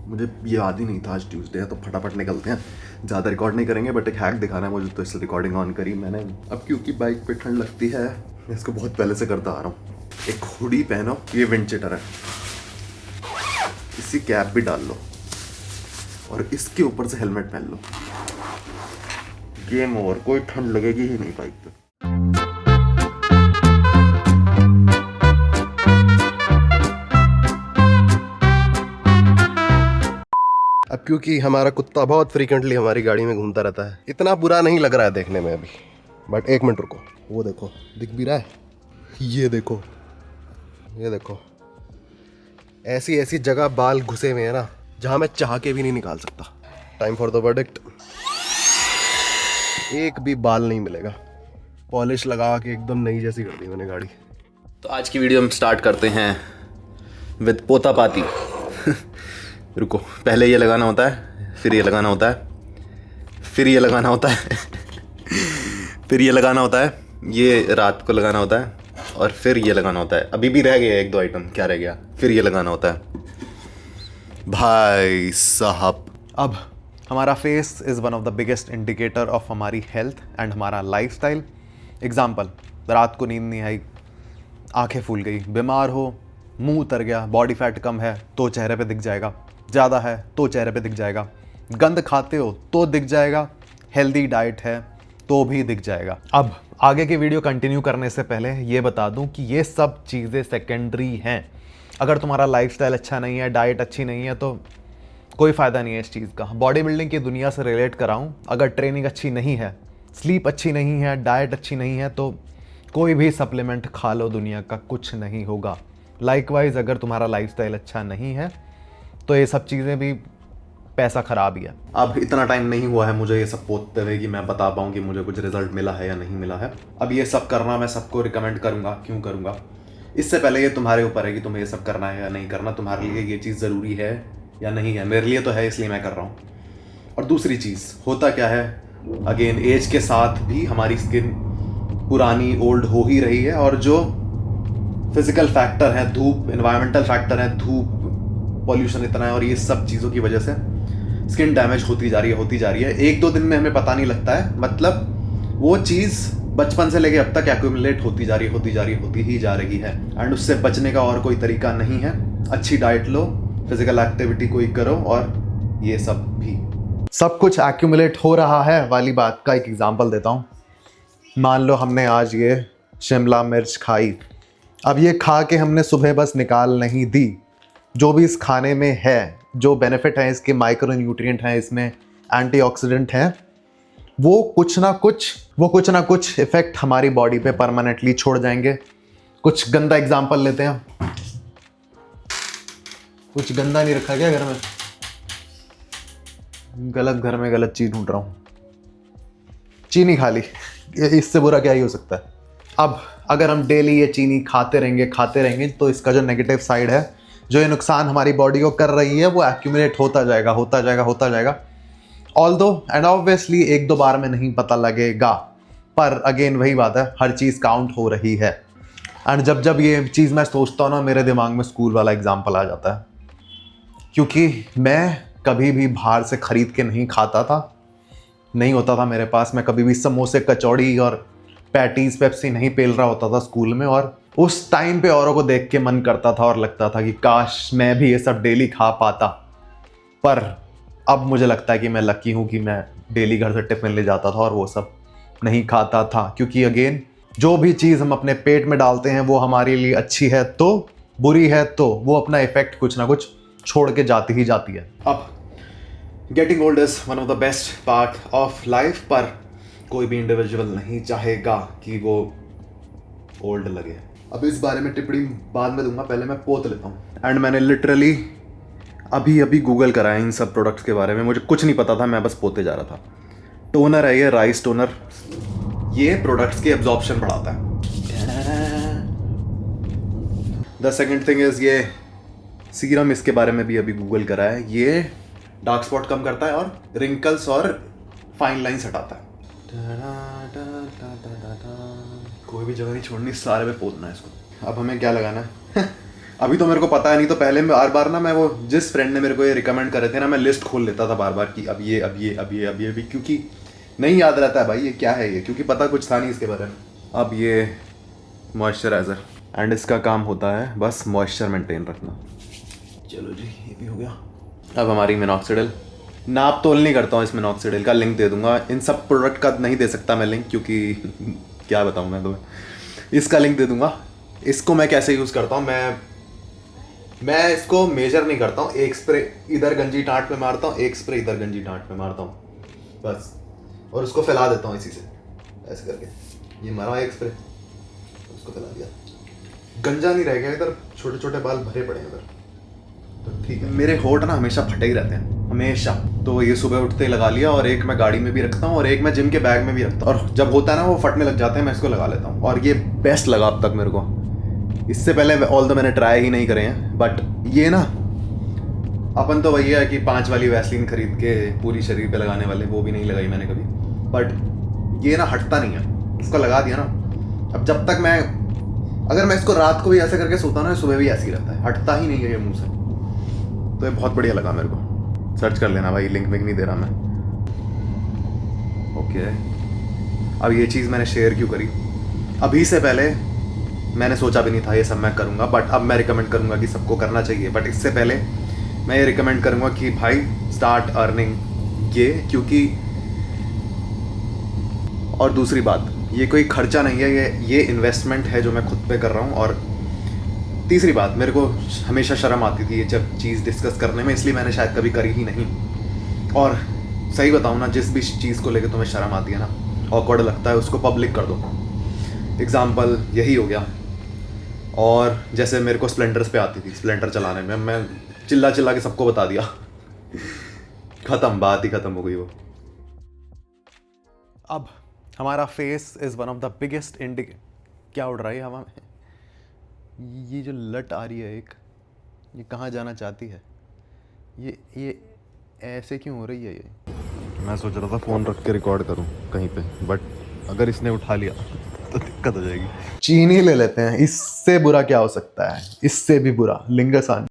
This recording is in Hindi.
मुझे ये याद ही नहीं था आज ट्यूसडे है, तो फटाफट निकलते हैं। ज़्यादा रिकॉर्ड नहीं करेंगे, बट एक हैक दिखाना है मुझे, तो इसलिए रिकॉर्डिंग ऑन करी मैंने। अब क्योंकि बाइक पे ठंड लगती है, मैं इसको बहुत पहले से करता आ रहा हूँ। एक हुडी पहनो, ये विंड चिटर है, इसी कैप भी डाल लो और इसके ऊपर से हेलमेट पहन लो। गेम ओवर, कोई ठंड लगेगी ही नहीं बाइक पे। अब क्योंकि हमारा कुत्ता बहुत फ्रीक्वेंटली हमारी गाड़ी में घूमता रहता है, इतना बुरा नहीं लग रहा है देखने में अभी। बट एक मिनट रुको, वो देखो दिख भी रहा है, ये देखो, ये देखो, ऐसी ऐसी जगह बाल घुसे हुए हैं ना जहाँ मैं चाह के भी नहीं निकाल सकता। Time for the verdict. एक भी बाल नहीं मिलेगा। पॉलिश लगा के एकदम नई जैसी कर दी मैंने गाड़ी। तो आज की वीडियो हम स्टार्ट करते हैं विद पोता पाती। रुको, पहले ये लगाना होता है, फिर ये लगाना होता है, फिर ये लगाना होता है, फिर ये लगाना होता है, ये रात को लगाना होता है, और फिर ये लगाना होता है। अभी भी रह गया एक दो आइटम, क्या रह गया, फिर ये लगाना होता है। भाई साहब, अब हमारा face is one of the biggest indicator of हमारी हेल्थ एंड हमारा लाइफस्टाइल। एग्जाम्पल, रात को नींद नहीं आई, आंखें फूल गई, बीमार हो, मुंह उतर गया, बॉडी फैट कम है तो चेहरे पे दिख जाएगा, ज़्यादा है तो चेहरे पे दिख जाएगा, गंद खाते हो तो दिख जाएगा, हेल्दी डाइट है तो भी दिख जाएगा। अब आगे की वीडियो कंटिन्यू करने से पहले ये बता दूं कि ये सब चीज़ें सेकेंडरी हैं। अगर तुम्हारा लाइफस्टाइल अच्छा नहीं है, डाइट अच्छी नहीं है, तो कोई फ़ायदा नहीं है इस चीज़ का। बॉडी बिल्डिंग की दुनिया से रिलेट कराऊं, अगर ट्रेनिंग अच्छी नहीं है, स्लीप अच्छी नहीं है, डाइट अच्छी नहीं है, तो कोई भी सप्लीमेंट खा लो, दुनिया का कुछ नहीं होगा। लाइकवाइज अगर तुम्हारा लाइफस्टाइल अच्छा नहीं है तो ये सब चीज़ें भी पैसा ख़राब ही है। अब इतना टाइम नहीं हुआ है मुझे ये सब पोतते हुए कि मैं बता पाऊँ कि मुझे कुछ रिजल्ट मिला है या नहीं मिला है। अब ये सब करना मैं सबको रिकमेंड करूँगा। क्यों करूँगा? इससे पहले ये तुम्हारे ऊपर है कि तुम्हें ये सब करना है या नहीं करना, तुम्हारे लिए ये चीज़ ज़रूरी है या नहीं है। मेरे लिए तो है, इसलिए मैं कर रहा हूँ। और दूसरी चीज़, होता क्या है, अगेन एज के साथ भी हमारी स्किन पुरानी ओल्ड हो ही रही है, और जो फिजिकल फैक्टर है, धूप, एनवायरमेंटल फैक्टर है, धूप, पॉल्यूशन इतना है, और ये सब चीज़ों की वजह से स्किन डैमेज होती जा रही है। एक दो दिन में हमें पता नहीं लगता है, मतलब वो चीज़ बचपन से लेके अब तक एक्यूमुलेट होती जा रही है। एंड उससे बचने का और कोई तरीका नहीं है। अच्छी डाइट लो, फिजिकल एक्टिविटी कोई करो, और ये सब भी। सब कुछ एक्यूमुलेट हो रहा है वाली बात का एक एग्जांपल देता हूँ। मान लो हमने आज ये शिमला मिर्च खाई, अब ये खा के हमने सुबह बस निकाल नहीं दी। जो भी इस खाने में है, जो बेनिफिट है इसके, माइक्रो न्यूट्रिएंट हैं इसमें, एंटीऑक्सीडेंट हैं, वो कुछ ना कुछ इफेक्ट हमारी बॉडी पे परमानेंटली छोड़ जाएंगे। कुछ गंदा एग्जांपल लेते हैं। कुछ गंदा नहीं रखा क्या घर में? गलत घर में गलत चीज़ ढूंढ रहा हूँ। चीनी खा ली, इससे बुरा क्या ही हो सकता है। अब अगर हम डेली ये चीनी खाते रहेंगे तो इसका जो नेगेटिव साइड है, जो ये नुकसान हमारी बॉडी को कर रही है, वो एक्यूमुलेट होता जाएगा। ऑल्दो एंड ऑब्वियसली एक दो बार में नहीं पता लगेगा, पर अगेन वही बात है, हर चीज़ काउंट हो रही है। एंड जब ये चीज़ मैं सोचता हूँ ना, मेरे दिमाग में स्कूल वाला एग्जाम्पल आ जाता है, क्योंकि मैं कभी भी बाहर से खरीद के नहीं खाता था, नहीं होता था मेरे पास। मैं कभी भी समोसे, कचौड़ी और पैटीज, पेप्सी नहीं पेल रहा होता था स्कूल में। और उस टाइम पे औरों को देख के मन करता था और लगता था कि काश मैं भी ये सब डेली खा पाता। पर अब मुझे लगता है कि मैं लकी हूँ कि मैं डेली घर से टिफिन ले जाता था और वो सब नहीं खाता था। क्योंकि अगेन जो भी चीज़ हम अपने पेट में डालते हैं वो हमारे लिए अच्छी है तो बुरी है, तो वो अपना इफेक्ट कुछ ना कुछ छोड़ के जाती ही जाती है। अब getting old is one of the best part of life, पर कोई भी इंडिविजुअल नहीं चाहेगा कि वो ओल्ड लगे। अब इस बारे में टिप्पणी बाद में दूंगा, पहले मैं पोत लेता हूँ। एंड मैंने लिटरली अभी गूगल करा है इन सब प्रोडक्ट्स के बारे में, मुझे कुछ नहीं पता था, मैं बस पोते जा रहा था। टोनर है ये, राइस टोनर। ये प्रोडक्ट्स की एब्जॉर्प्शन बढ़ाता है। द सेकेंड थिंग इज ये सीरम, इसके बारे में भी अभी गूगल करा है। ये डार्क स्पॉट कम करता है और रिंकल्स और फाइन लाइन्स हटाता है। कोई भी जगह नहीं छोड़नी, सारे पे पोतना है इसको। अब हमें क्या लगाना है? अभी तो मेरे को पता है, नहीं तो पहले मैं बार बार ना, मैं वो जिस फ्रेंड ने मेरे को ये रिकमेंड करे थे ना, मैं लिस्ट खोल लेता था बार बार कि अब ये अब ये अब ये अब ये भी, क्योंकि नहीं याद रहता है भाई ये क्या है ये, क्योंकि पता कुछ था नहीं इसके बारे में। अब ये मॉइस्चराइज़र, एंड इसका काम होता है बस मॉइस्चर मेंटेन रखना। चलो जी, ये भी हो गया। अब हमारी मिनॉक्सिडिल, नाप तोल नहीं करता हूँ इस मिनॉक्सिडिल का, लिंक दे दूंगा। इन सब प्रोडक्ट का नहीं दे सकता मैं लिंक, क्योंकि क्या बताऊँ मैं तुम्हें, इसका लिंक दे दूंगा। इसको मैं कैसे यूज़ करता हूँ, मैं इसको मेजर नहीं करता हूँ। एक स्प्रे इधर गंजी टाँट पे मारता हूँ, एक स्प्रे इधर गंजी टाँट पे मारता हूँ बस, और उसको फैला देता हूँ इसी से ऐसे करके। ये मारा एक स्प्रे, उसको फैला दिया, गंजा नहीं रह गया इधर, छोटे छोटे बाल भरे पड़े हैं इधर, तो ठीक है। मेरे होठ ना हमेशा फटे ही रहते हैं हमेशा, तो ये सुबह उठते ही लगा लिया, और एक मैं गाड़ी में भी रखता हूँ और एक मैं जिम के बैग में भी रखता हूँ, और जब होता है ना वो फटने लग जाते हैं, मैं इसको लगा लेता हूँ, और ये बेस्ट लगा अब तक मेरे को। इससे पहले ऑल तो मैंने ट्राई ही नहीं करे हैं, बट ये ना, अपन तो वही है कि 5 वाली वैसलीन खरीद के पूरी शरीर पे लगाने वाले, वो भी नहीं लगाई मैंने कभी, बट ये ना हटता नहीं है, इसको लगा दिया ना, अब जब तक मैं, अगर मैं इसको रात को भी ऐसे करके सोता ना, सुबह भी ऐसे ही रहता है, हटता ही नहीं है ये मुंह से। तो ये बहुत बढ़िया लगा मेरे को, सर्च कर लेना भाई, लिंक नहीं दे रहा मैं। ओके, अब ये चीज़ मैंने शेयर क्यों करी, अभी से पहले मैंने सोचा भी नहीं था ये सब मैं करूँगा, बट अब मैं रिकमेंड करूँगा कि सबको करना चाहिए। बट इससे पहले मैं ये रिकमेंड करूँगा कि भाई स्टार्ट अर्निंग ये, क्योंकि, और दूसरी बात, ये कोई खर्चा नहीं है, ये इन्वेस्टमेंट है जो मैं खुद पे कर रहा हूँ। और तीसरी बात, मेरे को हमेशा शर्म आती थी ये जब चीज़ डिस्कस करने में, इसलिए मैंने शायद कभी करी ही नहीं। और सही बताऊँ ना, जिस भी चीज़ को लेकर तुम्हें शर्म आती है ना, ऑकवर्ड लगता है, उसको पब्लिक कर दो। एग्जाम्पल यही हो गया। और जैसे मेरे को स्प्लेंडर्स पे आती थी, स्प्लेंडर चलाने में मैं चिल्ला चिल्ला के सबको बता दिया, ख़त्म, बात ही ख़त्म हो गई वो। अब हमारा face is one of the biggest क्या उड़ रहा है हवा में, ये जो लट आ रही है एक, ये कहाँ जाना चाहती है, ये ऐसे क्यों हो रही है ये। मैं सोच रहा था फ़ोन रख के रिकॉर्ड करूँ कहीं पे, बट अगर इसने उठा लिया तो दिक्कत हो जाएगी। चीनी ले लेते हैं, इससे बुरा क्या हो सकता है, इससे भी बुरा लिंगसान।